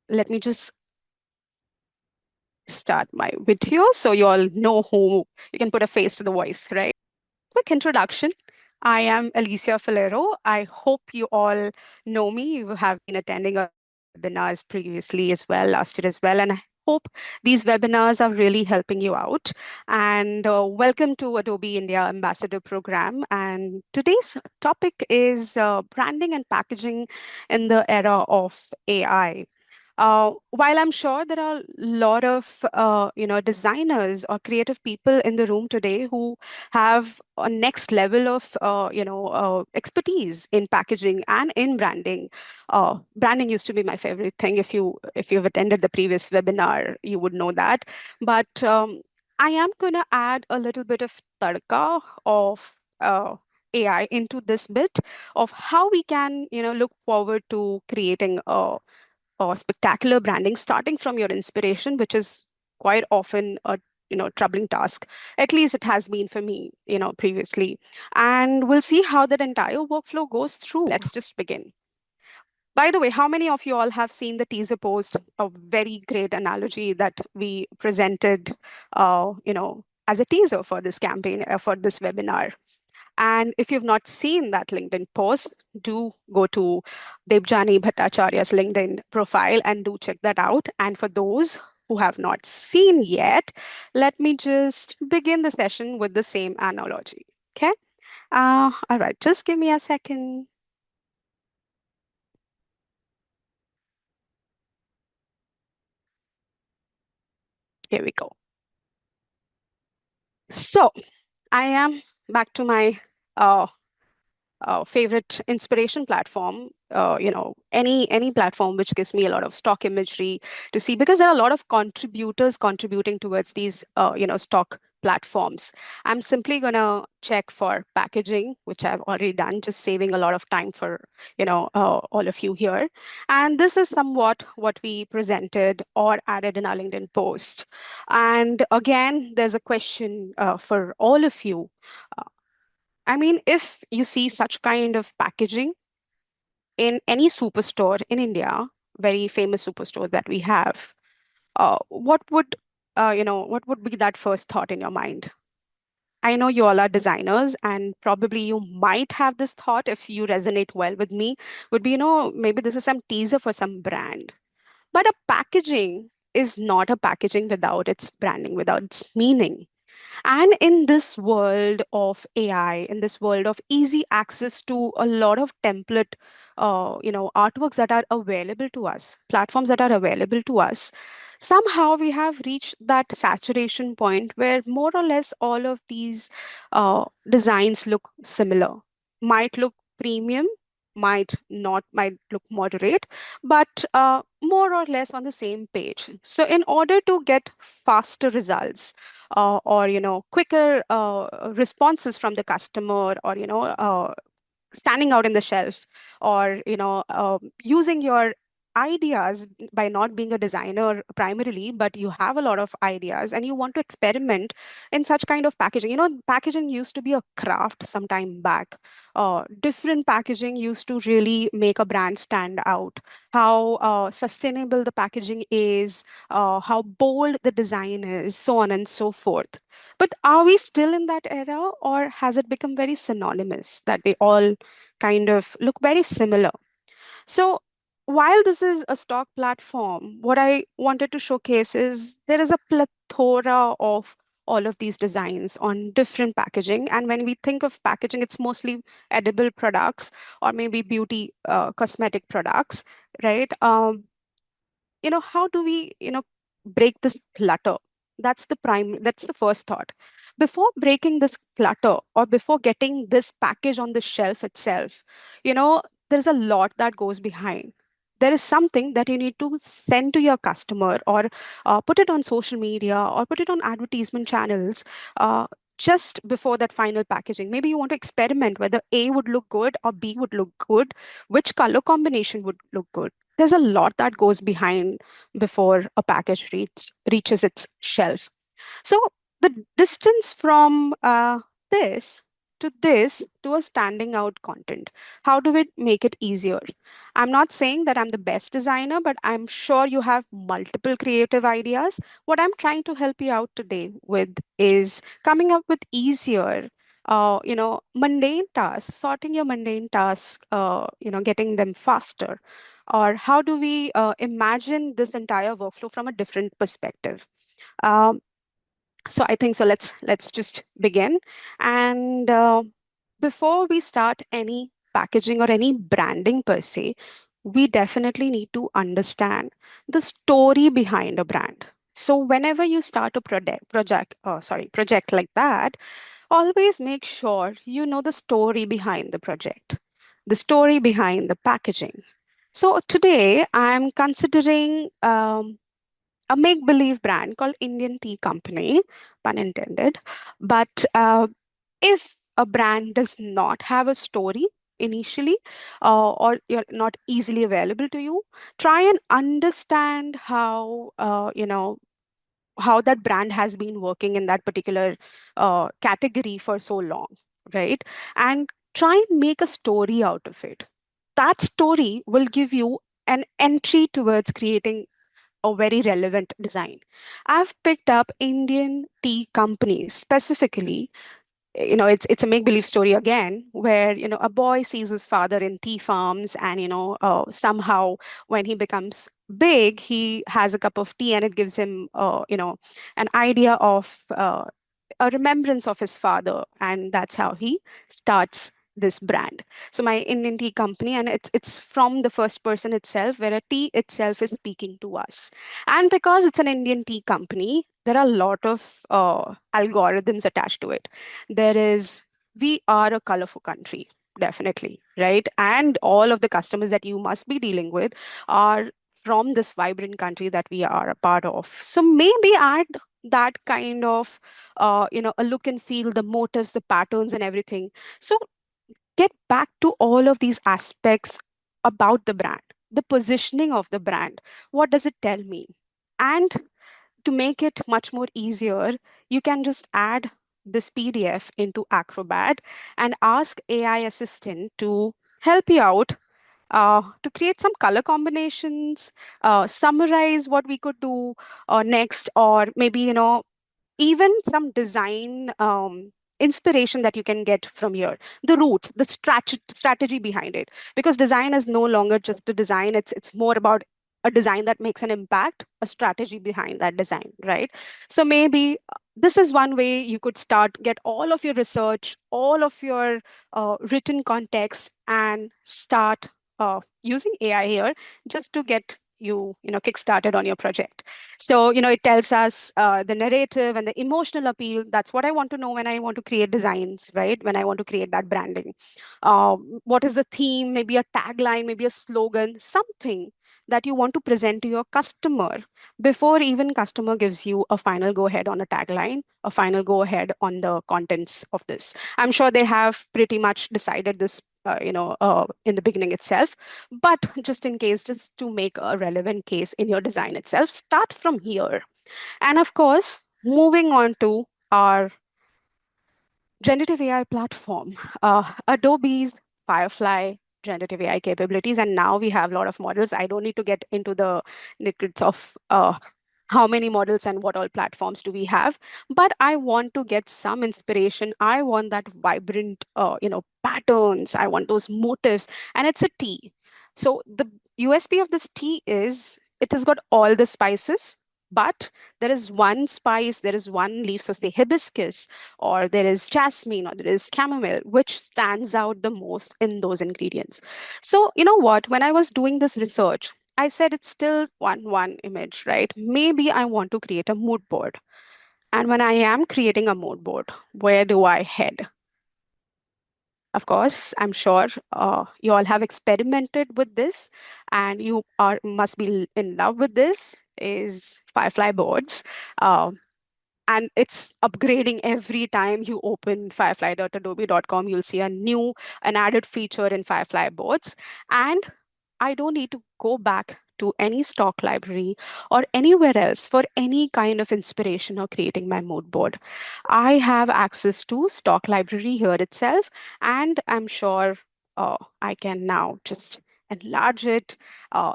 Let me just start my video so you all know who you can put a face to the voice, right? Quick introduction. I am Alicia Falero. I hope you all know me. You have been attending our webinars previously as well, last year as well, and I hope these webinars are really helping you out. And welcome to Adobe India Ambassador Program. And today's topic is branding and packaging in the era of AI. While I'm sure there are a lot of designers or creative people in the room today who have a next level of expertise in packaging and in branding. Branding used to be my favorite thing. If you've attended the previous webinar, you would know that. But I am going to add a little bit of tadka of AI into this bit of how we can look forward to creating a or spectacular branding starting from your inspiration, which is quite often a troubling task. At least it has been for me, previously. And we'll see how that entire workflow goes through. Let's just begin. By the way, how many of you all have seen the teaser post? A very great analogy that we presented, as a teaser for this campaign, for this webinar. And if you've not seen that LinkedIn post, do go to Debjani Bhattacharya's LinkedIn profile and do check that out. And for those who have not seen yet, let me just begin the session with the same analogy. Okay. All right. Just give me a second. Here we go. So I am back to my uh, favorite inspiration platform, any platform which gives me a lot of stock imagery to see, because there are a lot of contributors contributing towards these stock platforms. I'm simply going to check for packaging, which I've already done, just saving a lot of time for all of you here. And this is somewhat what we presented or added in our LinkedIn post. And again, there's a question for all of you. Uh, I mean, if you see such kind of packaging in any superstore in India, very famous superstore that we have, what would what would be that first thought in your mind? I know you all are designers, and probably you might have this thought if you resonate well with me, would be, maybe this is some teaser for some brand. But a packaging is not a packaging without its branding, without its meaning. And in this world of AI, in this world of easy access to a lot of template, artworks that are available to us, platforms that are available to us, somehow we have reached that saturation point where more or less all of these designs look similar, might look premium, might not, might look moderate, but more or less on the same page. So in order to get faster results, or quicker responses from the customer, or standing out in the shelf, or using your ideas, by not being a designer primarily, but you have a lot of ideas and you want to experiment in such kind of packaging. Packaging used to be a craft some time back. Different packaging used to really make a brand stand out. How sustainable the packaging is, how bold the design is, so on and so forth. But are we still in that era, or has it become very synonymous that they all kind of look very similar? So, while this is a stock platform, what I wanted to showcase is there is a plethora of all of these designs on different packaging. And when we think of packaging, it's mostly edible products or maybe beauty cosmetic products, right? How do we break this clutter? That's the first thought. Before breaking this clutter, or before getting this package on the shelf itself, you know there's a lot that goes behind. There is something that you need to send to your customer, or put it on social media, or put it on advertisement channels, uh, just before that final packaging. Maybe you want to experiment whether A would look good or B would look good, which color combination would look good. There's a lot that goes behind before a package reaches its shelf. So the distance from this to a standing out content? How do we make it easier? I'm not saying that I'm the best designer, but I'm sure you have multiple creative ideas. What I'm trying to help you out today with is coming up with easier, mundane tasks, sorting your mundane tasks, getting them faster. Or how do we imagine this entire workflow from a different perspective? Um, so I think so. Let's just begin. And before we start any packaging or any branding per se, we definitely need to understand the story behind a brand. So whenever you start a project like that, always make sure you know the story behind the project, the story behind the packaging. So today I'm considering a make-believe brand called Indian Tea Company, pun intended. But if a brand does not have a story initially, or you're not easily available to you, try and understand how that brand has been working in that particular category for so long, right? And try and make a story out of it. That story will give you an entry towards creating a very relevant design. I've picked up Indian tea companies specifically. It's a make believe story again, where a boy sees his father in tea farms, and somehow when he becomes big, he has a cup of tea, and it gives him an idea of a remembrance of his father, and that's how he starts this brand. So my Indian tea company, and it's from the first person itself, where a tea itself is speaking to us. And because it's an Indian tea company, there are a lot of algorithms attached to it. There is We are a colorful country, definitely, right? And all of the customers that you must be dealing with are from this vibrant country that we are a part of. So maybe add that kind of a look and feel, the motives, the patterns, and everything. So get back to all of these aspects about the brand, the positioning of the brand. What does it tell me? And to make it much more easier, you can just add this PDF into Acrobat and ask AI assistant to help you out, to create some color combinations, summarize what we could do next, or maybe even some design inspiration that you can get from here, the roots, the strategy behind it. Because design is no longer just a design, it's more about a design that makes an impact, a strategy behind that design, right? So maybe this is one way you could start, get all of your research, all of your written context, and start using AI here just to get kick started on your project. So, it tells us the narrative and the emotional appeal. That's what I want to know when I want to create designs, right? When I want to create that branding. What is the theme? Maybe a tagline, maybe a slogan, something that you want to present to your customer before even customer gives you a final go ahead on a tagline, a final go ahead on the contents of this. I'm sure they have pretty much decided this in the beginning itself. But just in case, just to make a relevant case in your design itself, start from here. And of course, moving on to our generative AI platform, Adobe's Firefly generative AI capabilities. And now we have a lot of models. I don't need to get into the nitty of how many models and what all platforms do we have. But I want to get some inspiration. I want that vibrant patterns. I want those motifs, and it's a tea. So the USP of this tea is it has got all the spices, but there is one spice, there is one leaf, so say hibiscus, or there is jasmine, or there is chamomile, which stands out the most in those ingredients. So you know what, when I was doing this research, I said it's still one image, right? Maybe I want to create a mood board. And when I am creating a mood board, where do I head? Of course, I'm sure you all have experimented with this, and you are must be in love with this. Is Firefly boards. And it's upgrading every time you open firefly.adobe.com. You'll see an added feature in Firefly boards. And I don't need to go back to any stock library or anywhere else for any kind of inspiration or creating my mood board, I have access to stock library here itself, and I'm sure I can now just enlarge it,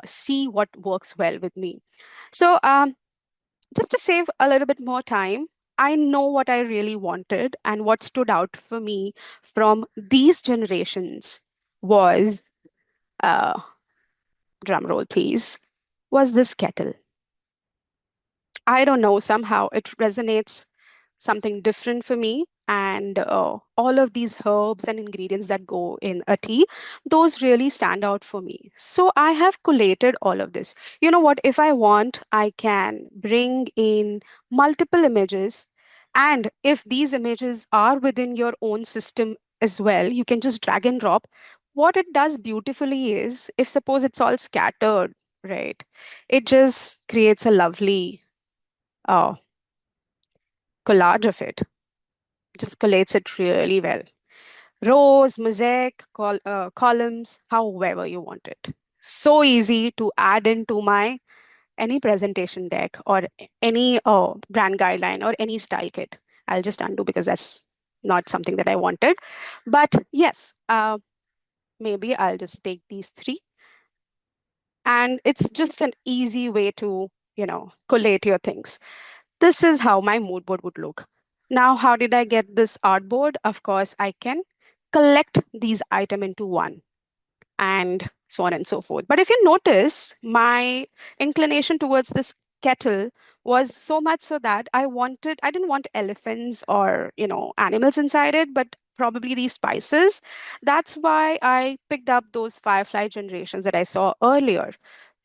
see what works well with me. So, just to save a little bit more time, I know what I really wanted, and what stood out for me from these generations was, uh, drum roll please, was this kettle. I don't know, somehow it resonates something different for me. And all of these herbs and ingredients that go in a tea, those really stand out for me. So I have collated all of this. You know what? If I want, I can bring in multiple images. And if these images are within your own system as well, you can just drag and drop. What it does beautifully is, if suppose it's all scattered, right, it just creates a lovely uh, collage of it, just collates it really well. Rows, mosaic, columns, however you want it. So easy to add into my any presentation deck or any brand guideline or any style kit. I'll just undo because that's not something that I wanted. But yes, maybe I'll just take these three. And it's just an easy way to, collate your things. This is how my mood board would look. Now, how did I get this artboard? Of course, I can collect these items into one, and so on and so forth. But if you notice, my inclination towards this kettle was so much so that I didn't want elephants or, animals inside it, but probably these spices. That's why I picked up those Firefly generations that I saw earlier.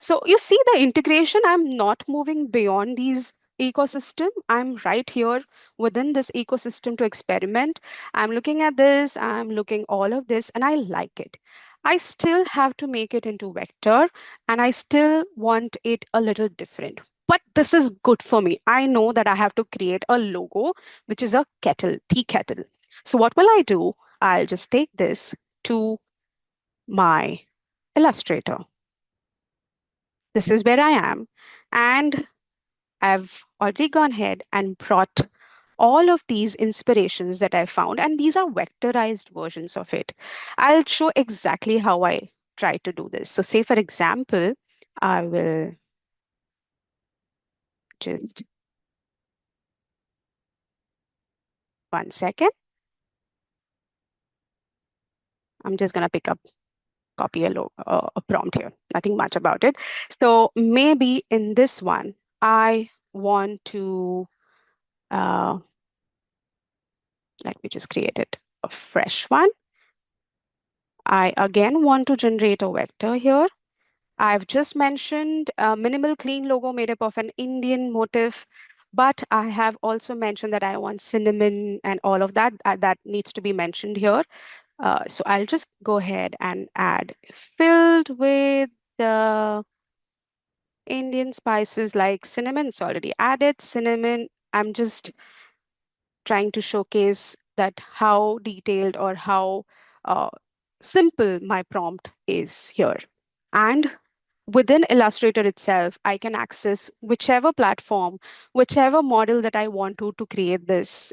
So you see the integration, I'm not moving beyond these ecosystem. I'm right here within this ecosystem to experiment. I'm looking at this, I'm looking all of this, and I like it. I still have to make it into vector, and I still want it a little different. But this is good for me. I know that I have to create a logo, which is a kettle, tea kettle. So what will I do? I'll just take this to my Illustrator. This is where I am. And I've already gone ahead and brought all of these inspirations that I found, and these are vectorized versions of it. I'll show exactly how I try to do this. So, say for example, I will just 1 second. I'm just gonna pick up, copy a prompt here. Nothing much about it. So maybe in this one, I want to uh, let me just create it a fresh one. I again want to generate a vector here. I've just mentioned a minimal clean logo made up of an Indian motif, but I have also mentioned that I want cinnamon and all of that. That needs to be mentioned here. So I'll just go ahead and add filled with the Indian spices like cinnamon. It's already added cinnamon. I'm just trying to showcase that how detailed or how uh, simple my prompt is here. And within Illustrator itself, I can access whichever platform, whichever model that I want to create this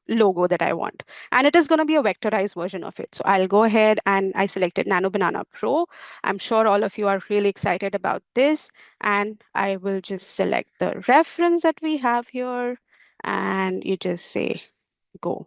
logo that I want. And it is going to be a vectorized version of it. So I'll go ahead and I selected Nano Banana Pro. I'm sure all of you are really excited about this. And I will just select the reference that we have here. And you just say, go.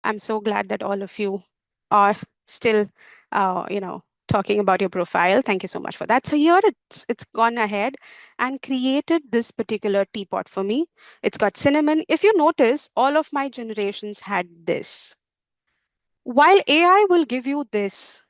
I'm so glad that all of you are still, talking about your profile. Thank you so much for that. So here it's gone ahead and created this particular teapot for me. It's got cinnamon. If you notice, all of my generations had this. While AI will give you this,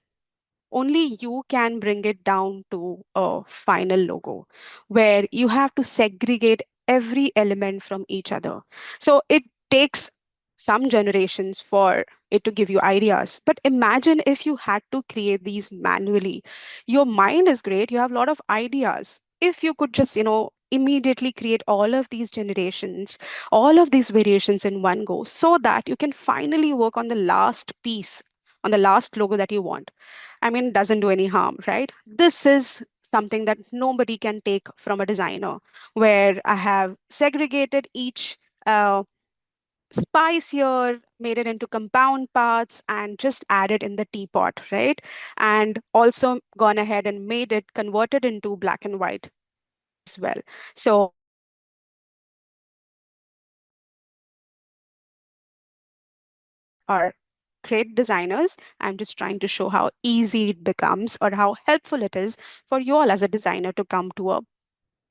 only you can bring it down to a final logo where you have to segregate every element from each other. So it takes some generations for it to give you ideas. But imagine if you had to create these manually. Your mind is great, you have a lot of ideas. If you could just, immediately create all of these generations, all of these variations in one go, so that you can finally work on the last piece, on the last logo that you want. I mean, it doesn't do any harm, right? This is something that nobody can take from a designer, where I have segregated each spice here, made it into compound parts, and just added in the teapot, right? And also gone ahead and made it converted into black and white as well. So are great designers. I'm just trying to show how easy it becomes or how helpful it is for you all as a designer to come to a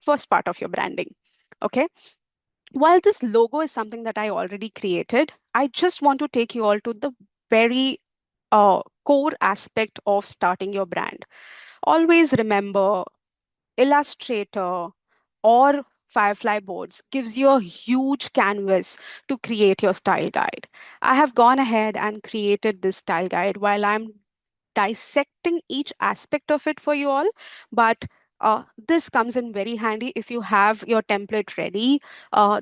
first part of your branding. Okay. While this logo is something that I already created, I just want to take you all to the very core aspect of starting your brand. Always remember, Illustrator or Firefly boards gives you a huge canvas to create your style guide. I have gone ahead and created this style guide while I'm dissecting each aspect of it for you all. But this comes in very handy if you have your template ready.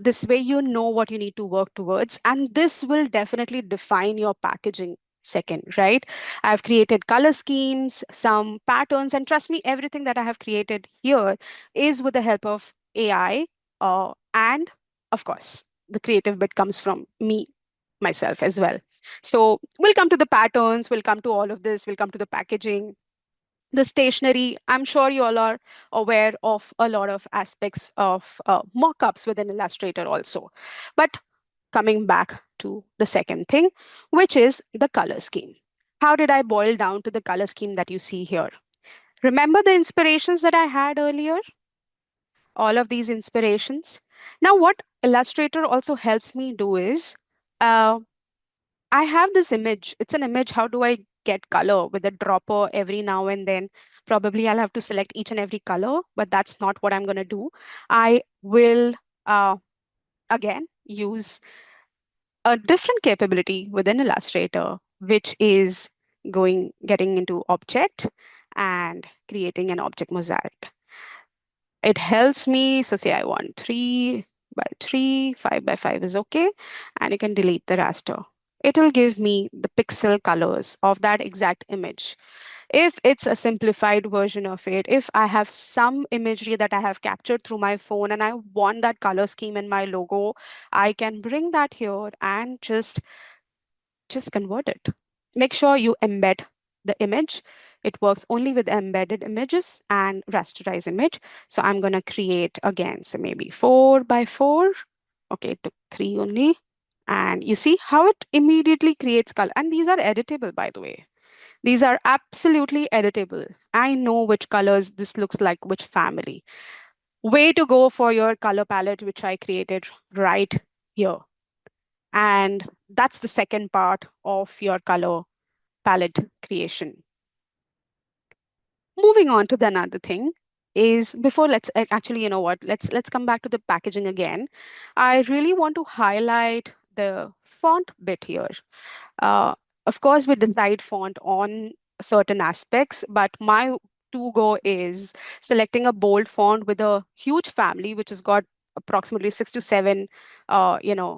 This way, you know what you need to work towards, and this will definitely define your packaging. Second, right? I've created color schemes, some patterns, and trust me, everything that I have created here is with the help of AI. And of course, the creative bit comes from me, myself as well. So we'll come to the patterns, we'll come to all of this, we'll come to the packaging, the stationery. I'm sure you all are aware of a lot of aspects of mock-ups within Illustrator also. But coming back to the second thing, which is the color scheme. How did I boil down to the color scheme that you see here? Remember the inspirations that I had earlier? All of these inspirations. Now, what Illustrator also helps me do is uh, I have this image. It's an image. How do I get color with a dropper every now and then? Probably I'll have to select each and every color, but that's not what I'm going to do. I will, again, use a different capability within Illustrator, which is getting into object and creating an object mosaic. It helps me. So say I want 3 by 3, 5 by 5 is okay. And you can delete the raster. It'll give me the pixel colors of that exact image. If it's a simplified version of it, if I have some imagery that I have captured through my phone and I want that color scheme in my logo, I can bring that here and just convert it. Make sure you embed the image. It works only with embedded images and rasterized image. So I'm going to create again, so maybe 4 by 4. Okay, it took 3 only. And you see how it immediately creates color. And these are editable, by the way. These are absolutely editable. I know which colors this looks like, which family. Way to go for your color palette, which I created right here. And that's the second part of your color palette creation. Moving on to the another thing is before let's actually, you know what, let's come back to the packaging again. I really want to highlight the font bit here. Uh, of course, we decide font on certain aspects, but my to go is selecting a bold font with a huge family, which has got approximately 6 to 7,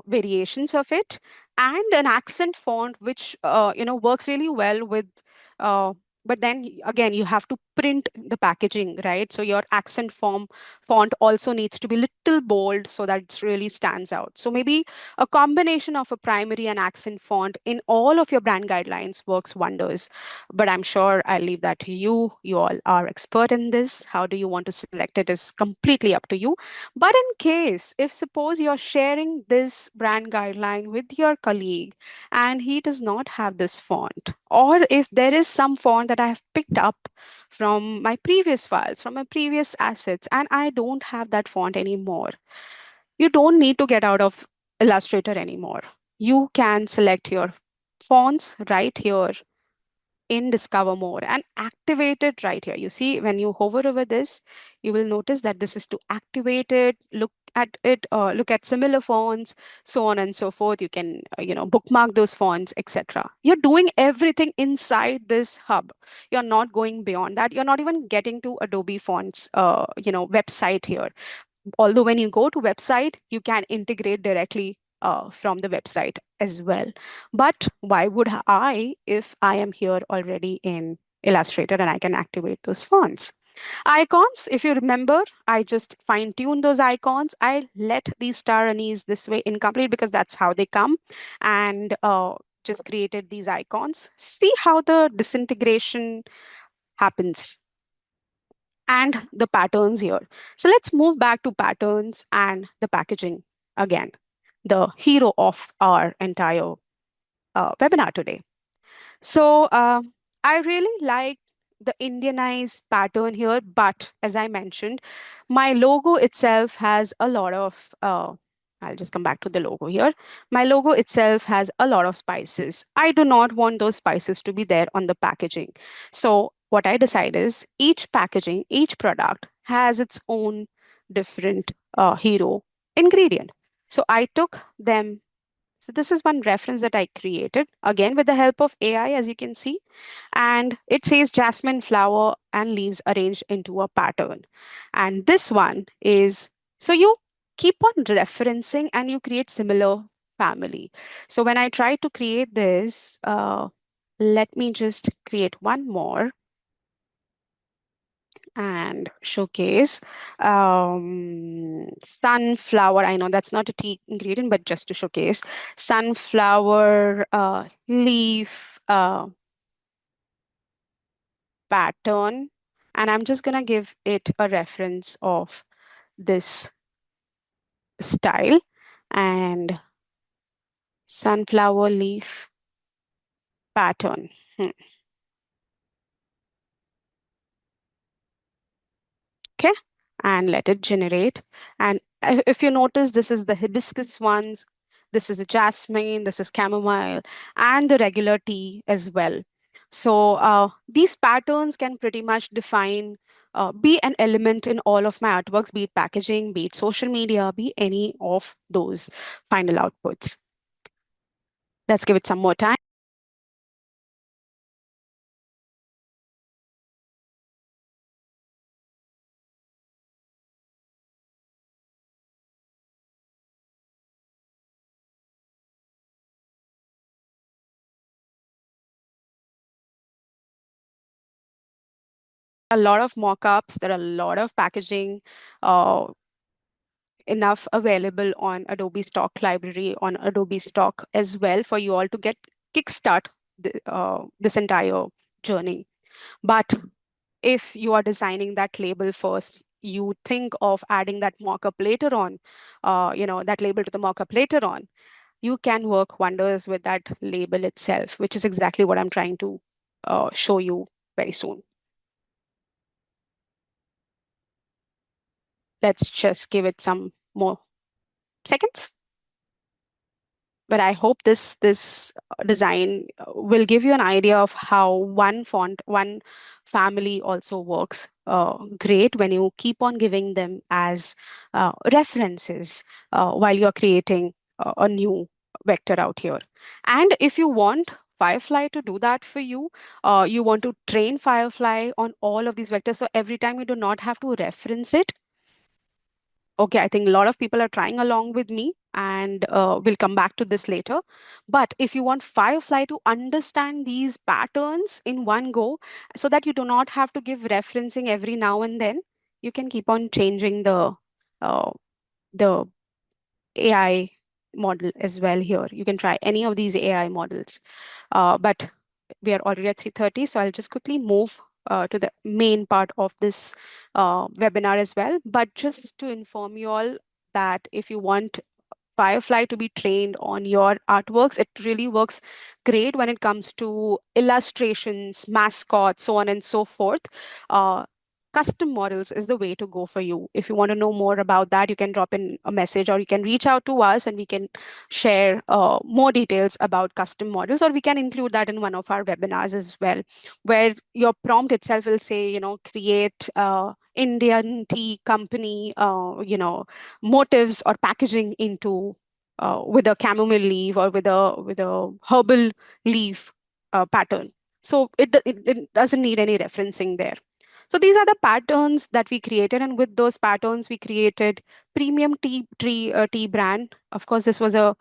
variations of it, and an accent font, which works really well with. But then again, you have to print the packaging, right? So your accent font also needs to be little bold so that it really stands out. So maybe a combination of a primary and accent font in all of your brand guidelines works wonders. But I'm sure I'll leave that to you. You all are expert in this. How do you want to select it is completely up to you. But in case, if suppose you're sharing this brand guideline with your colleague and he does not have this font, or if there is some font that I have picked up from my previous files, from my previous assets, and I don't have that font anymore, you don't need to get out of Illustrator anymore. You can select your fonts right here in Discover More and activate it right here. You see, when you hover over this, you will notice that this is to activate it, look at it, look at similar fonts, so on and so forth. You can, bookmark those fonts, etc. You're doing everything inside this hub. You're not going beyond that. You're not even getting to Adobe Fonts, website here. Although when you go to website, you can integrate directly from the website as well. But why would I if I am here already in Illustrator and I can activate those fonts? Icons, if you remember, I just fine tune those icons. I let these star anise this way incomplete because that's how they come, and just created these icons. See how the disintegration happens and the patterns here. So let's move back to patterns and the packaging again, the hero of our entire webinar today. So I really like the Indianized pattern here, but as I mentioned, my logo itself has a lot of, I'll just come back to the logo here. My logo itself has a lot of spices. I do not want those spices to be there on the packaging. So what I decide is each packaging, each product has its own different hero ingredient. So I took them, so this is one reference that I created, again with the help of AI, as you can see. And it says jasmine flower and leaves arranged into a pattern. And this one is, so you keep on referencing and you create similar family. So when I try to create this, let me just create one more and showcase sunflower. I know that's not a tea ingredient, but just to showcase sunflower leaf pattern. And I'm just gonna give it a reference of this style and sunflower leaf pattern. Hmm. Okay, and let it generate. And if you notice, this is the hibiscus ones, this is the jasmine, this is chamomile, and the regular tea as well. So these patterns can pretty much define, be an element in all of my artworks, be it packaging, be it social media, be any of those final outputs. Let's give it some more time. A lot of mock-ups, there are a lot of packaging, uh, enough available on Adobe Stock Library, on Adobe Stock as well for you all to get kickstart this entire journey. But if you are designing that label first, you think of adding that mockup later on, that label to the mockup later on, you can work wonders with that label itself, which is exactly what I'm trying to show you very soon. Let's just give it some more seconds. But I hope this design will give you an idea of how one font, one family also works great when you keep on giving them as references while you're creating a new vector out here. And if you want Firefly to do that for you, you want to train Firefly on all of these vectors. So every time you do not have to reference it. Okay, I think a lot of people are trying along with me, and we'll come back to this later. But if you want Firefly to understand these patterns in one go, so that you do not have to give referencing every now and then, you can keep on changing uh, the AI model as well here. You can try any of these AI models. But we are already at 3:30, so I'll just quickly move to the main part of this webinar as well. But just to inform you all that if you want Firefly to be trained on your artworks, it really works great when it comes to illustrations, mascots, so on and so forth. Uh, custom models is the way to go for you. If you want to know more about that, you can drop in a message or you can reach out to us and we can share more details about custom models, or we can include that in one of our webinars as well, where your prompt itself will say, create Indian tea company, motifs or packaging into with a chamomile leaf or with a herbal leaf pattern. So it doesn't need any referencing there. So these are the patterns that we created, and with those patterns, we created premium tea brand. Of course, this was a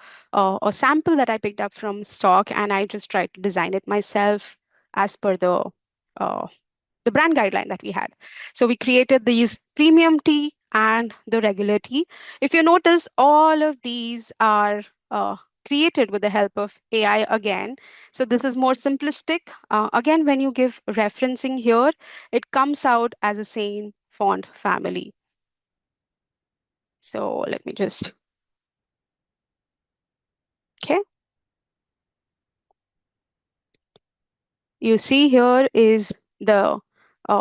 sample that I picked up from stock, and I just tried to design it myself as per uh, the brand guideline that we had. So we created these premium tea and the regular tea. If you notice, all of these are created with the help of AI again. So this is more simplistic. Again, when you give referencing here, it comes out as the same font family. So let me just, okay. You see here is the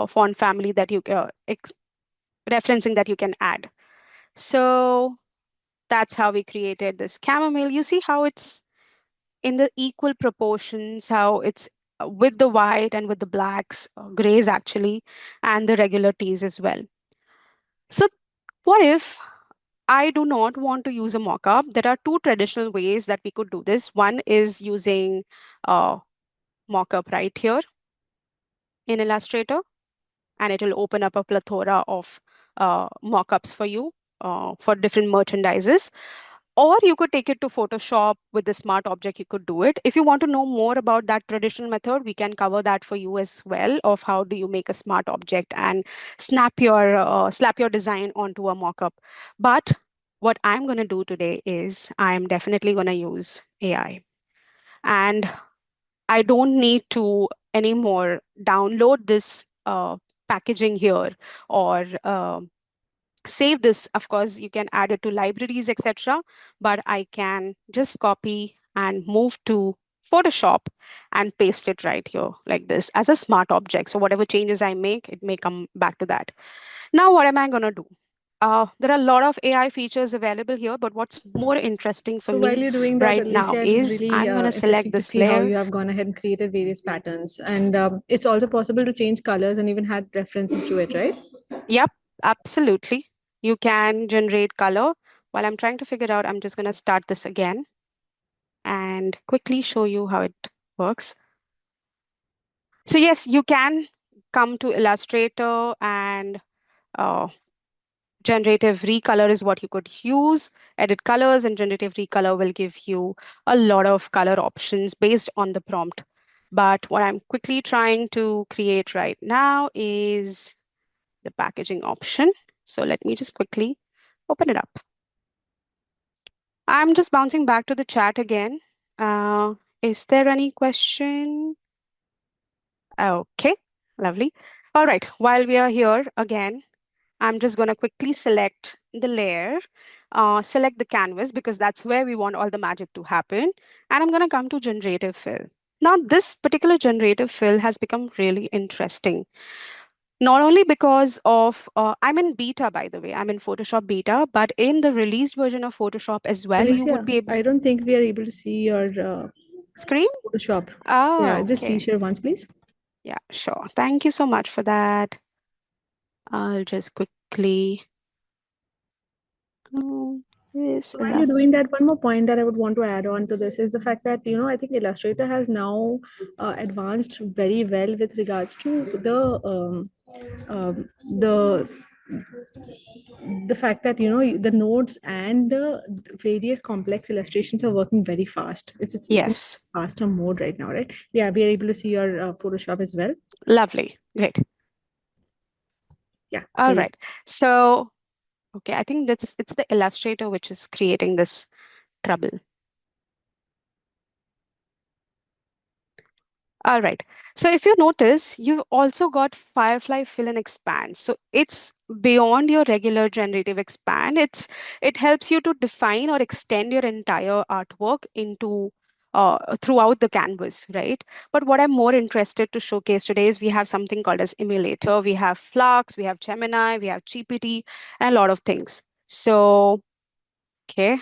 font family that you referencing that you can add. So that's how we created this chamomile. You see how it's in the equal proportions, how it's with the white and with the blacks, grays actually, and the regular teas as well. So what if I do not want to use a mockup? There are two traditional ways that we could do this. One is using uh, mockup right here in Illustrator, and it will open up a plethora of mockups for you for different merchandises. Or you could take it to Photoshop with the smart object, you could do it. If you want to know more about that traditional method, we can cover that for you as well, of how do you make a smart object and slap your design onto a mockup. But what I'm going to do today is I'm definitely going to use AI. And I don't need to anymore download this packaging here or save this. Of course, you can add it to libraries, etc. But I can just copy and move to Photoshop and paste it right here like this as a smart object. So whatever changes I make, it may come back to that. Now, what am I going to do? There are a lot of AI features available here, but what's more interesting for So while me you're doing that, right now Alicia, it was is really I'm going to select interesting to this see how layer. you have gone ahead and created various patterns. And it's also possible to change colors and even had references to it, right? Yep, absolutely. You can generate color. While I'm trying to figure out, I'm just going to start this again and quickly show you how it works. So yes, you can come to Illustrator and uh, generative recolor is what you could use. Edit colors and generative recolor will give you a lot of color options based on the prompt. But what I'm quickly trying to create right now is the packaging option. So let me just quickly open it up. I'm just bouncing back to the chat again. Uh, is there any question? Okay, lovely. All right, while we are here again, I'm just going to quickly select the layer, select the canvas because that's where we want all the magic to happen. And I'm going to come to generative fill. Now, this particular generative fill has become really interesting. Not only because of, I'm in beta, by the way, I'm in Photoshop beta, but in the released version of Photoshop as well, you would Alicia, be able I don't think we are able to see your screen. Photoshop. Oh, Yeah, just okay. reshare once, please. Yeah, sure. Thank you so much for that. I'll just quickly. Oh, this While you're doing illustration. that, one more point that I would want to add on to this is the fact that, I think Illustrator has now advanced very well with regards to um, the the fact that the nodes and the various complex illustrations are working very fast. It's in Yes, faster mode right now, right? Yeah, we are able to see your Photoshop as well. lovely. Great. Yeah, All very. right. So, okay, I think that's it's the Illustrator which is creating this trouble. All right. So if you notice, you've also got Firefly fill and expand. So it's beyond your regular generative expand. It helps you to define or extend your entire artwork into throughout the canvas, right? But what I'm more interested to showcase today is we have something called as emulator. We have Flux, we have Gemini, we have GPT, and a lot of things. So, okay,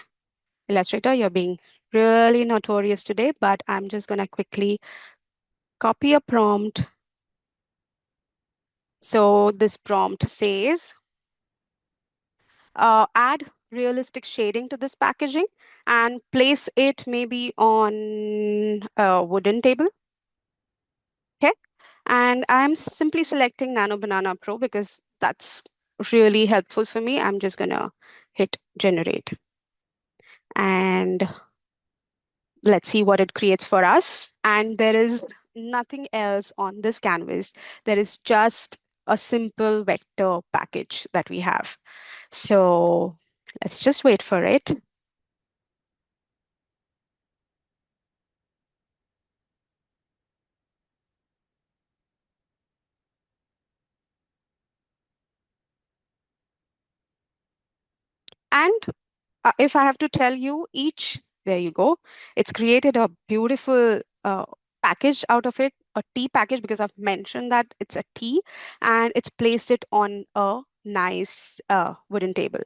Illustrator, you're being really notorious today, but I'm just gonna quickly copy a prompt. So this prompt says, add realistic shading to this packaging and place it maybe on a wooden table. Okay. And I'm simply selecting Nano Banana Pro because that's really helpful for me. I'm just gonna hit generate and let's see what it creates for us. And there is nothing else on this canvas. There is just a simple vector package that we have. So let's just wait for it. And if I have to tell you each, there you go. It's created a beautiful package out of it, a tea package, because I've mentioned that it's a tea, and it's placed it on a nice wooden table.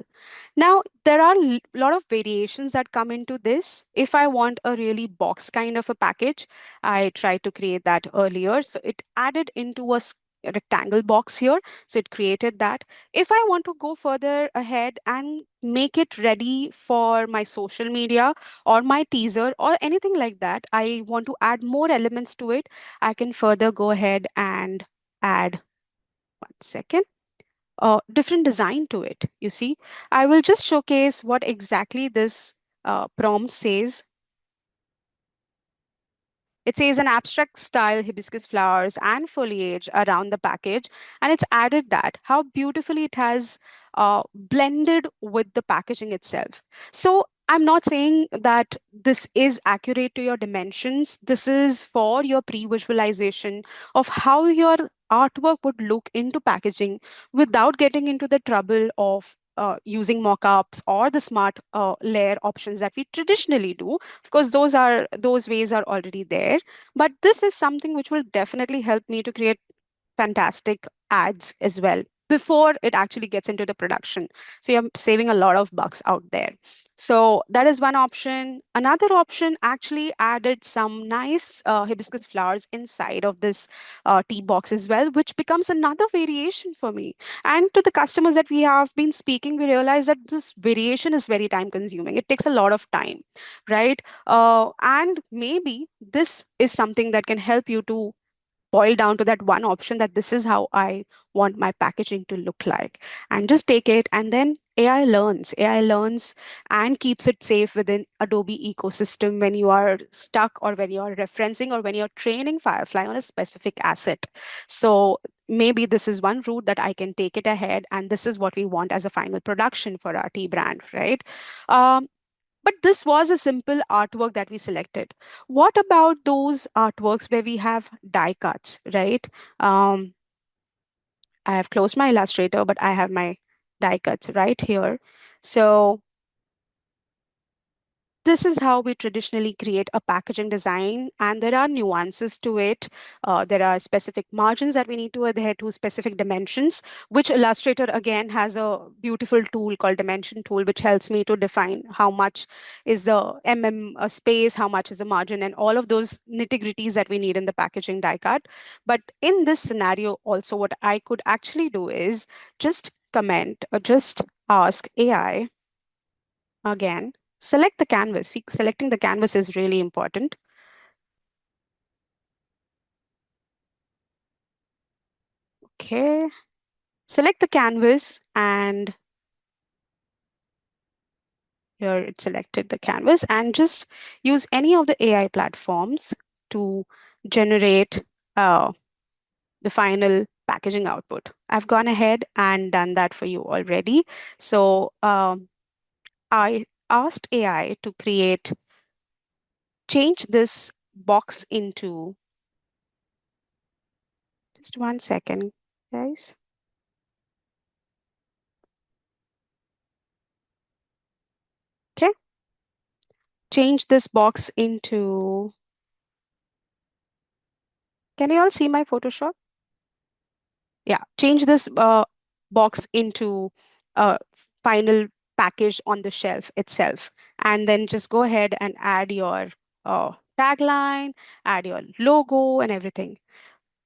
Now, there are a lot of variations that come into this. If I want a really box kind of a package, I tried to create that earlier. So it added into a rectangle box here. So it created that. If I want to go further ahead and make it ready for my social media or my teaser or anything like that, I want to add more elements to it. I can further go ahead and add, one second, different design to it. You see, I will just showcase what exactly this prompt says. It says an abstract style hibiscus flowers and foliage around the package, and it's added that how beautifully it has blended with the packaging itself. So I'm not saying that this is accurate to your dimensions. This is for your pre-visualization of how your artwork would look into packaging without getting into the trouble of using mockups or the smart layer options that we traditionally do. Of course, those ways are already there, but this is something which will definitely help me to create fantastic ads as well before it actually gets into the production. So you're saving a lot of bucks out there. So that is one option. Another option actually added some nice hibiscus flowers inside of this tea box as well, which becomes another variation for me. And to the customers that we have been speaking, we realize that this variation is very time consuming. It takes a lot of time, right? And maybe this is something that can help you to boil down to that one option, that this is how I want my packaging to look like. And just take it, and then AI learns and keeps it safe within Adobe ecosystem when you are stuck or when you're referencing or when you're training Firefly on a specific asset. So maybe this is one route that I can take it ahead, and this is what we want as a final production for our tea brand, right? Um, but this was a simple artwork that we selected. What about those artworks where we have die cuts, right? Um, I have closed my Illustrator, but I have my die cuts right here. So this is how we traditionally create a packaging design, and there are nuances to it. There are specific margins that we need to adhere to, specific dimensions, which Illustrator again has a beautiful tool called Dimension Tool, which helps me to define how much is the space, how much is the margin, and all of those nitty-gritties that we need in the packaging die cut. But in this scenario, also, what I could actually do is just comment or just ask AI again, select the canvas. See, selecting the canvas is really important. Okay, select the canvas, and here it selected the canvas, and just use any of the AI platforms to generate the final packaging output. I've gone ahead and done that for you already. So I asked AI to change this box into, just one second, guys. Okay. change this box into, can you all see my Photoshop? Yeah, change this box into a final package on the shelf itself. And then just go ahead and add your tagline, add your logo and everything.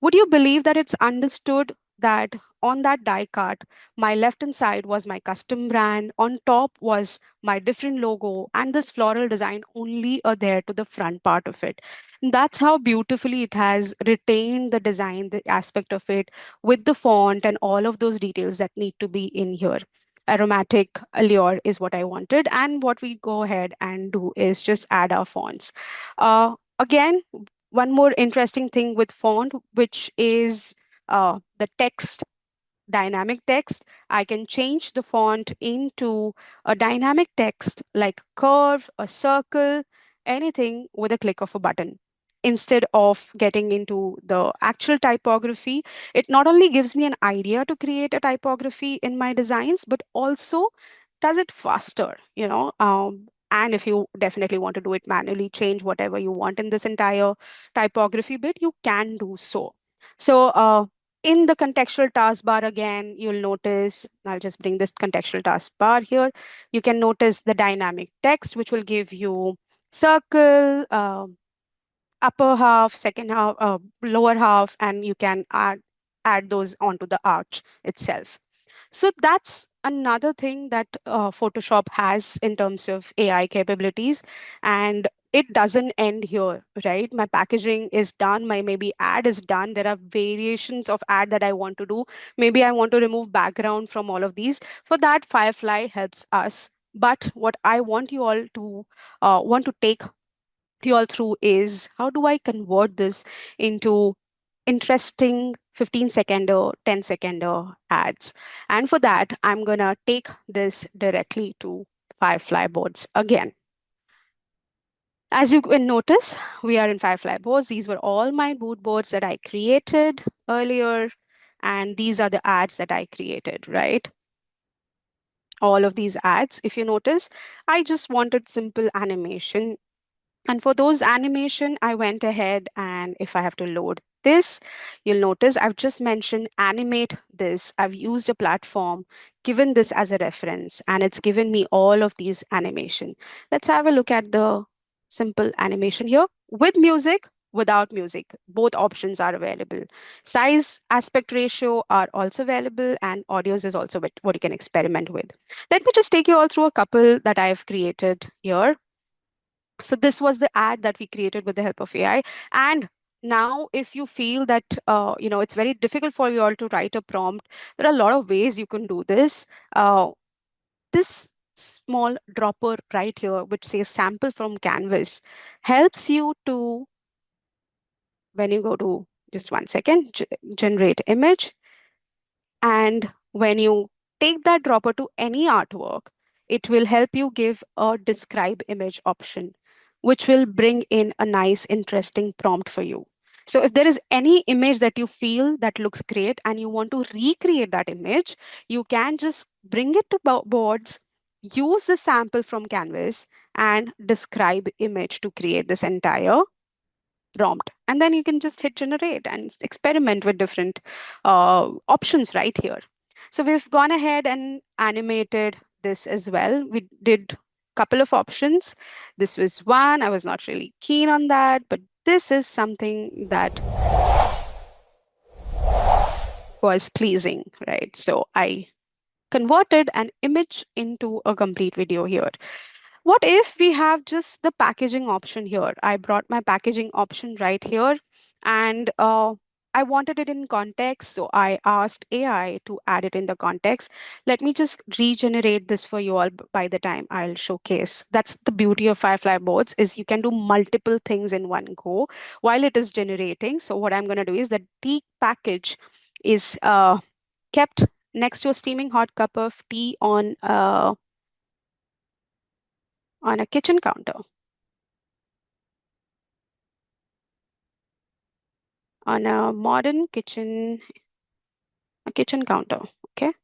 Would you believe that it's understood that on that die cut, my left hand side was my custom brand, on top was my different logo, and this floral design only are there to the front part of it. And that's how beautifully it has retained the design, the aspect of it, with the font and all of those details that need to be in here. Aromatic allure is what I wanted. And what we go ahead and do is just add our fonts. Again, one more interesting thing with font, which is the text, dynamic text. I can change the font into a dynamic text like curve, a circle, anything with a click of a button. Instead of getting into the actual typography, it not only gives me an idea to create a typography in my designs, but also does it faster, and if you definitely want to do it manually, change whatever you want in this entire typography bit, you can do so. So, in the contextual taskbar again, you'll notice, I'll just bring this contextual taskbar here. You can notice the dynamic text, which will give you circle, upper half, second half, lower half, and you can add those onto the arch itself. So that's another thing that Photoshop has in terms of AI capabilities. And it doesn't end here, right? My packaging is done, my maybe ad is done. There are variations of ad that I want to do. Maybe I want to remove background from all of these. For that, Firefly helps us. But what I want you all to want to take you all through is how do I convert this into interesting 15-second or 10-second ads. And for that, I'm going to take this directly to Firefly boards again. As you can notice, we are in Firefly boards. These were all my mood boards that I created earlier. And these are the ads that I created, right? All of these ads, if you notice, I just wanted simple animation. And for those animation, I went ahead and if I have to load this, you'll notice I've just mentioned animate this. I've used a platform, given this as a reference, and it's given me all of these animation. Let's have a look at the simple animation here with music, without music. Both options are available. Size, aspect ratio are also available, and audios is also what you can experiment with. Let me just take you all through a couple that I've created here. So this was the ad that we created with the help of AI. And now, if you feel that it's very difficult for you all to write a prompt, there are a lot of ways you can do this. This small dropper right here, which says sample from Canvas, helps you to, when you go to just one second, generate image, and when you take that dropper to any artwork, it will help you give a describe image option, which will bring in a nice, interesting prompt for you. So if there is any image that you feel that looks great and you want to recreate that image, you can just bring it to boards, use the sample from Canvas and describe image to create this entire prompt. And then you can just hit generate and experiment with different options right here. So we've gone ahead and animated this as well. We did couple of options. This was one. I was not really keen on that, but this is something that was pleasing, right? So I converted an image into a complete video here. What if we have just the packaging option here? I brought my packaging option right here and I wanted it in context. So I asked AI to add it in the context. Let me just regenerate this for you all by the time I'll showcase. That's the beauty of Firefly boards is you can do multiple things in one go while it is generating. So what I'm going to do is that the package is kept next to a steaming hot cup of tea on a kitchen counter. On a modern kitchen, a kitchen counter. Okay.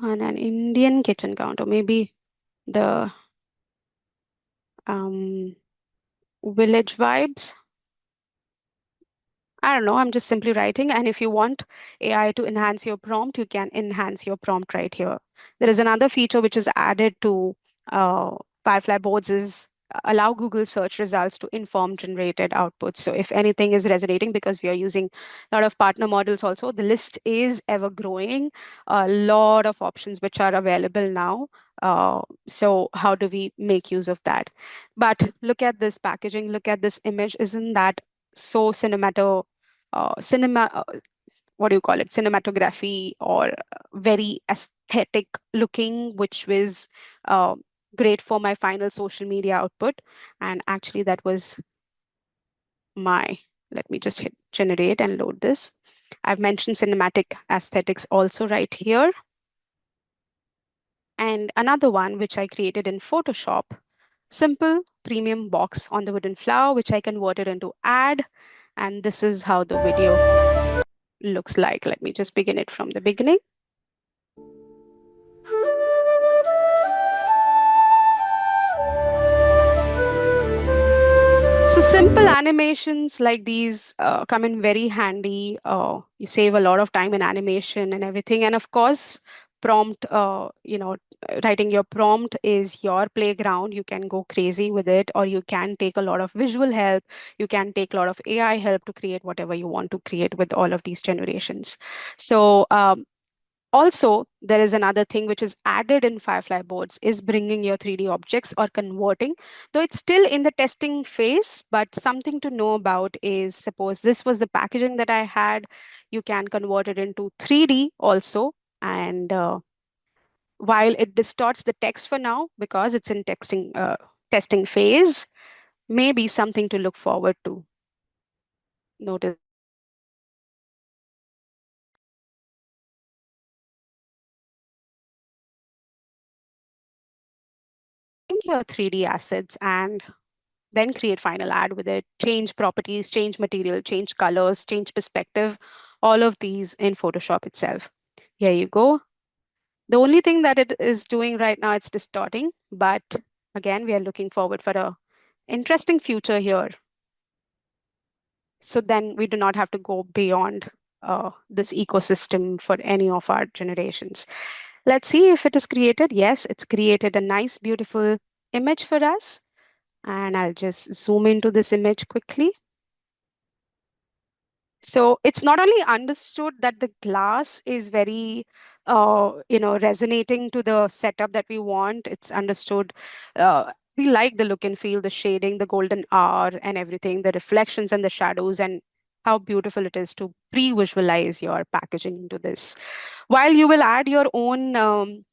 on an Indian kitchen counter, maybe the um, village vibes. I don't know, I'm just simply writing. And if you want AI to enhance your prompt, you can enhance your prompt right here. There is another feature which is added to uh, Firefly boards is allow Google search results to inform generated outputs. So if anything is resonating, because we are using a lot of partner models also, the list is ever growing. A lot of options which are available now. So how do we make use of that? But look at this packaging, look at this image. Isn't that so cinema what do you call it, cinematography, or very aesthetic looking, which was uh, great for my final social media output. And actually that was my, let me just hit generate and load this. I've mentioned cinematic aesthetics also right here. And another one which I created in Photoshop, simple premium box on the wooden flower, which I converted into ad. And this is how the video looks like. Let me just begin it from the beginning. So simple animations like these come in very handy. You save a lot of time in animation and everything. And of course, prompt, writing your prompt is your playground. You can go crazy with it, or you can take a lot of visual help. You can take a lot of AI help to create whatever you want to create with all of these generations. So also, there is another thing which is added in Firefly boards is bringing your 3D objects or converting, though it's still in the testing phase. But something to know about is, suppose this was the packaging that I had, you can convert it into 3D also. And while it distorts the text for now because it's in testing phase, maybe something to look forward to. Notice your 3D assets and then create final ad with it, change properties, change material, change colors, change perspective, all of these in Photoshop itself. Here you go. The only thing that it is doing right now, it's distorting, but again, we are looking forward for a interesting future here. So then we do not have to go beyond this ecosystem for any of our generations. Let's see if it is created. Yes, it's created a nice, beautiful image for us. And I'll just zoom into this image quickly. So it's not only understood that the glass is very, resonating to the setup that we want. It's understood. We like the look and feel, the shading, the golden hour, and everything, the reflections and the shadows, and how beautiful it is to pre-visualize your packaging into this. While you will add your own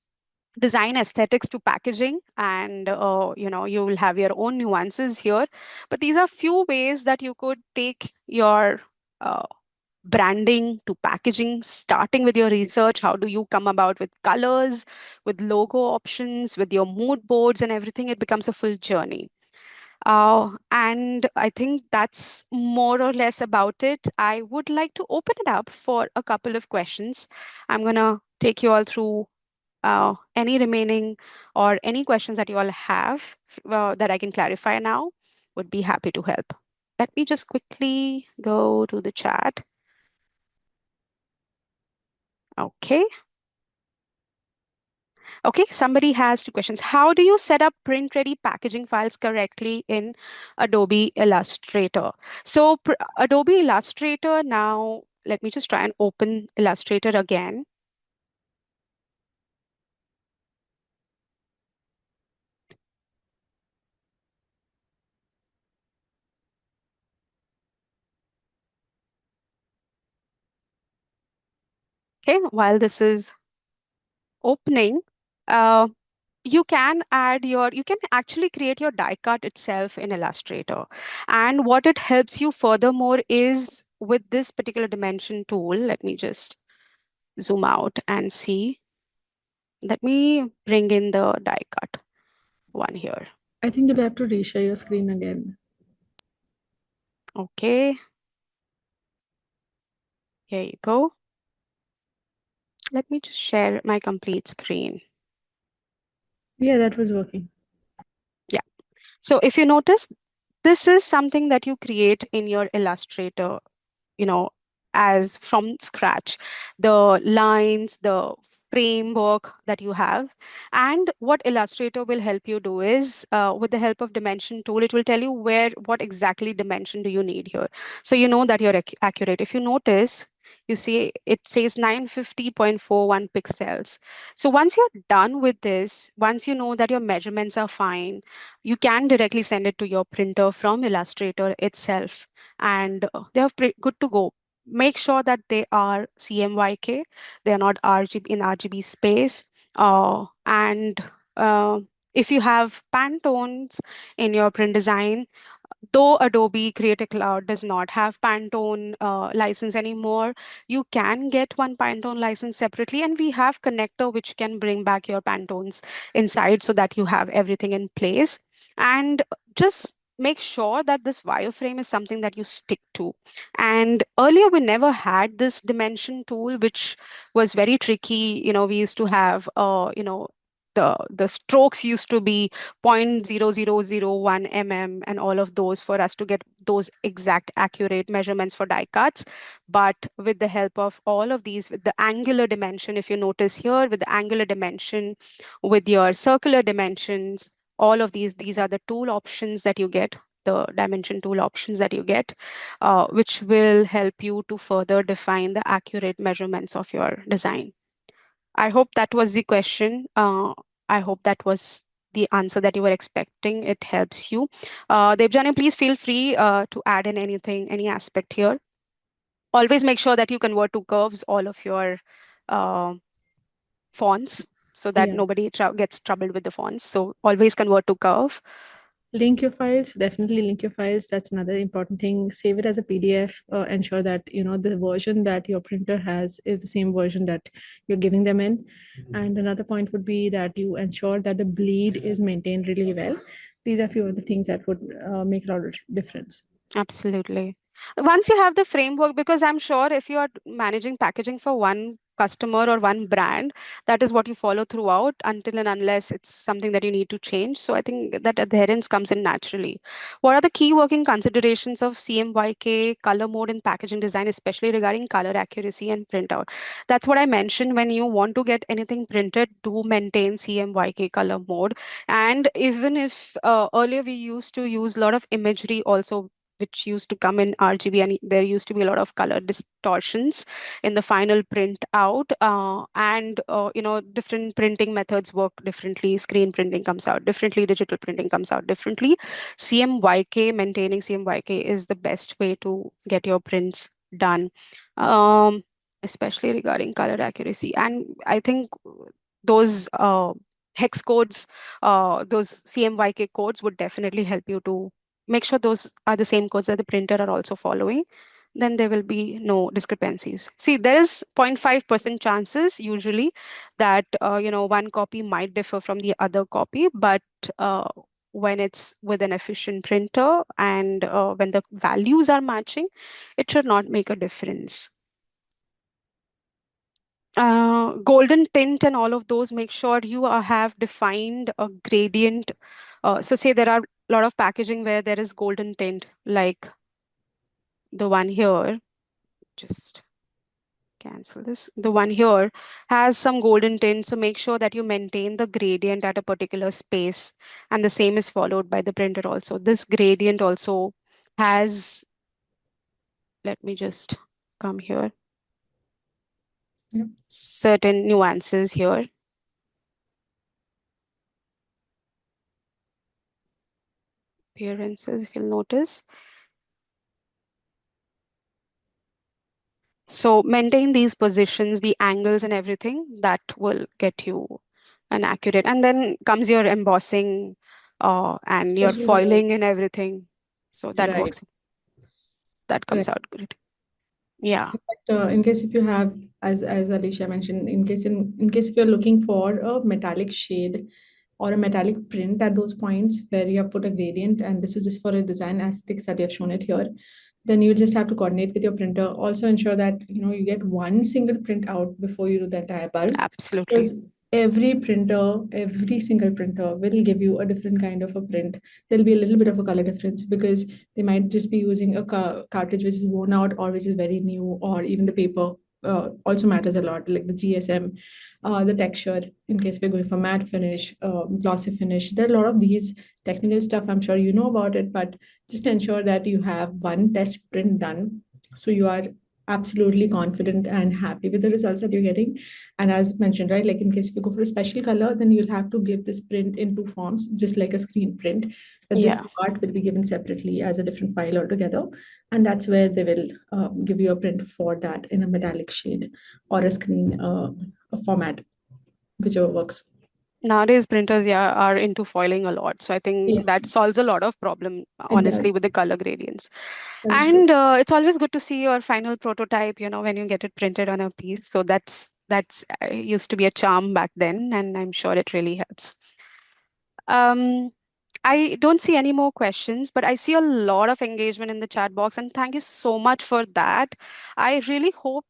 design aesthetics to packaging, and you will have your own nuances here, but these are few ways that you could take your uh, branding to packaging, starting with your research. How do you come about with colors, with logo options, with your mood boards and everything? It becomes a full journey. And I think that's more or less about it. I would like to open it up for a couple of questions. I'm going to take you all through any remaining or any questions that you all have that I can clarify now. Would be happy to help. Let me just quickly go to the chat. Okay. Okay, somebody has two questions. How do you set up print-ready packaging files correctly in Adobe Illustrator? So Adobe Illustrator now, let me just try and open Illustrator again. Okay, while this is opening, uh, you can actually create your die cut itself in Illustrator. And what it helps you furthermore is with this particular dimension tool. Let me just zoom out and see. Let me bring in the die cut one here. I think you'll have to reshare your screen again. Okay, here you go. Let me just share my complete screen. Yeah, that was working. Yeah. So if you notice, this is something that you create in your Illustrator, you know, as from scratch. The lines, the framework that you have. And what Illustrator will help you do is, with the help of dimension tool, it will tell you what exactly dimension do you need here. So you know that you're accurate. If you notice, you see it says 950.41 pixels. So once you're done with this, once you know that your measurements are fine, you can directly send it to your printer from Illustrator itself, and they are good to go. Make sure that they are CMYK, they are not RGB in RGB space. And if you have Pantones in your print design, though Adobe Creative Cloud does not have Pantone license anymore, you can get one Pantone license separately, and we have connector which can bring back your Pantones inside so that you have everything in place. And just make sure that this wireframe is something that you stick to. And earlier we never had this dimension tool, which was very tricky. We used to have, the strokes used to be 0.0001 mm and all of those for us to get those exact accurate measurements for die cuts. But with the help of all of these, with the angular dimension, if you notice here, with the angular dimension, with your circular dimensions, all of these are the tool options that you get, the dimension tool options that you get, which will help you to further define the accurate measurements of your design. I hope that was the question. I hope that was the answer that you were expecting. It helps you. Debjani, please feel free to add in anything, any aspect here. Always make sure that you convert to curves all of your uh, fonts so that Yeah. nobody gets troubled with the fonts. So always convert to curve. Link your files, definitely link your files. That's another important thing. Save it as a PDF. Ensure that the version that your printer has is the same version that you're giving them in. And another point would be that you ensure that the bleed is maintained really well. These are a few of the things that would make a lot of difference. Absolutely. Once you have the framework, because I'm sure if you are managing packaging for one customer or one brand, that is what you follow throughout until and unless it's something that you need to change. So I think that adherence comes in naturally. What are the key working considerations of CMYK color mode in packaging design, especially regarding color accuracy and printout? That's what I mentioned. When you want to get anything printed, do maintain CMYK color mode. And even if earlier we used to use a lot of imagery also, which used to come in RGB, and there used to be a lot of color distortions in the final print out. And different printing methods work differently. Screen printing comes out differently. Digital printing comes out differently. Maintaining CMYK is the best way to get your prints done, um, especially regarding color accuracy. And I think those hex codes, those CMYK codes would definitely help you to make sure those are the same codes that the printer are also following. Then there will be no discrepancies. See, there is 0.5% chances usually that one copy might differ from the other copy, but uh, when it's with an efficient printer and when the values are matching, it should not make a difference. Golden tint and all of those, make sure you have defined a gradient. So say there are a lot of packaging where there is golden tint, like the one here. Just cancel this. The one here has some golden tint, so make sure that you maintain the gradient at a particular space, and the same is followed by the printer also. This gradient also has, let me just come here, Yep. certain nuances here. Appearances, if you'll notice. So maintain these positions, the angles and everything that will get you an accurate. And then comes your embossing and your Especially the foiling and everything. So that right. works, that comes Correct. out great. Yeah, In fact, in case if you have, as Alicia mentioned, in case if you're looking for a metallic shade or a metallic print at those points where you have put a gradient, and this is just for a design aesthetics that you have shown it here, then you just have to coordinate with your printer. Also ensure that you get one single print out before you do the entire bulk, Absolutely. because every single printer will give you a different kind of a print. There'll be a little bit of a color difference because they might just be using a cartridge which is worn out or which is very new, or even the paper also matters a lot, like the GSM, the texture, in case we're going for matte finish, glossy finish. There are a lot of these technical stuff. I'm sure you know about it, but just ensure that you have one test print done, so you are absolutely confident and happy with the results that you're getting. And as mentioned, right, like in case if you go for a special color, then you'll have to give this print in two forms, just like a screen print. But this Yeah. part will be given separately as a different file altogether. And that's where they will give you a print for that in a metallic shade or a screen a format, whichever works. Nowadays, printers, yeah, are into foiling a lot. So I think Yeah, that solves a lot of problem, it honestly, does. with the color gradients. That's true. And it's always good to see your final prototype, when you get it printed on a piece. So that's used to be a charm back then, and I'm sure it really helps. Um, I don't see any more questions, but I see a lot of engagement in the chat box, and thank you so much for that. I really hope,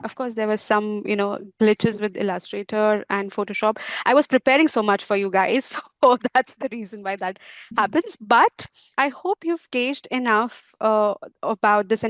of course, there was some, glitches with Illustrator and Photoshop. I was preparing so much for you guys, so that's the reason why that happens. But I hope you've gauged enough about this